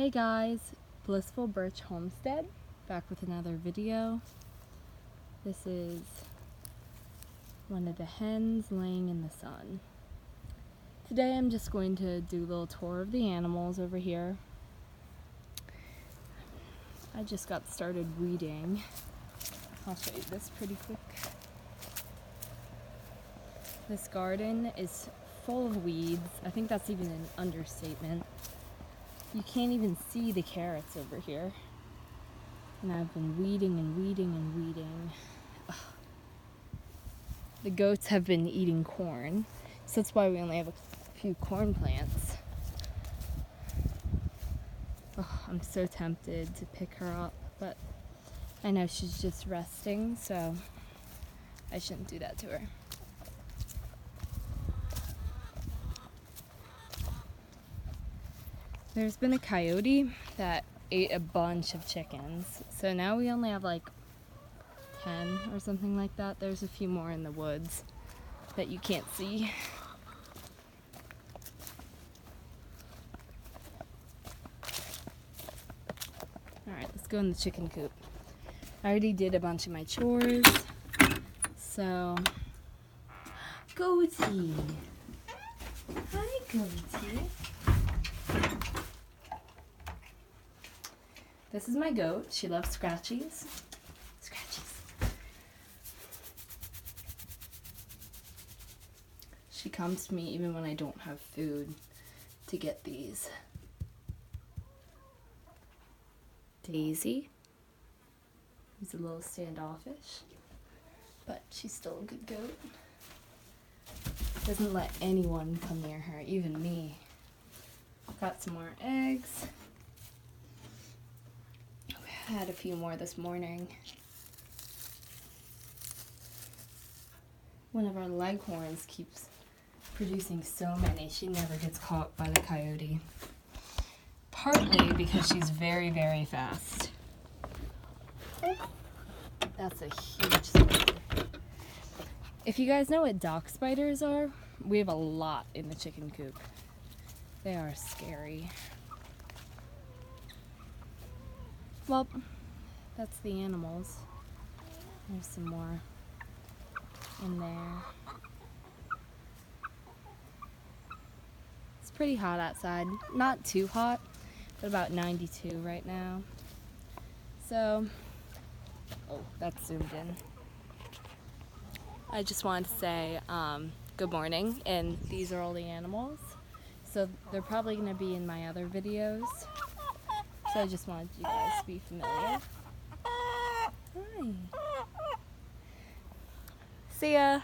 Hey guys, Blissful Birch Homestead, back with another video. This is one of the hens laying in the sun. Today I'm just going to do a little tour of the animals over here. I just got started weeding. I'll show you this pretty quick. This garden is full of weeds. I think that's even an understatement. You can't even see the carrots over here. And I've been weeding and weeding and weeding. Ugh. The goats have been eating corn, so that's why we only have a few corn plants. Oh, I'm so tempted to pick her up, but I know she's just resting, so I shouldn't do that to her. There's been a coyote that ate a bunch of chickens, so now we only have like 10 or something like that. There's a few more in the woods that you can't see. Alright, let's go in the chicken coop. I already did a bunch of my chores, so... Goatie! Hi, Goatie! This is my goat. She loves scratchies. Scratchies. She comes to me even when I don't have food to get these. Daisy is a little standoffish, but she's still a good goat. Doesn't let anyone come near her, even me. Got some more eggs. I had a few more this morning. One of our leghorns keeps producing so many, she never gets caught by the coyote. Partly because she's very, very fast. That's a huge spider. If you guys know what dock spiders are, we have a lot in the chicken coop. They are scary. Well, that's the animals. There's some more in there. It's pretty hot outside. Not too hot, but about 92 right now. So, oh, that's zoomed in. I just wanted to say good morning, and these are all the animals. So they're probably going to be in my other videos. So I just wanted you guys to be familiar. Hi. See ya.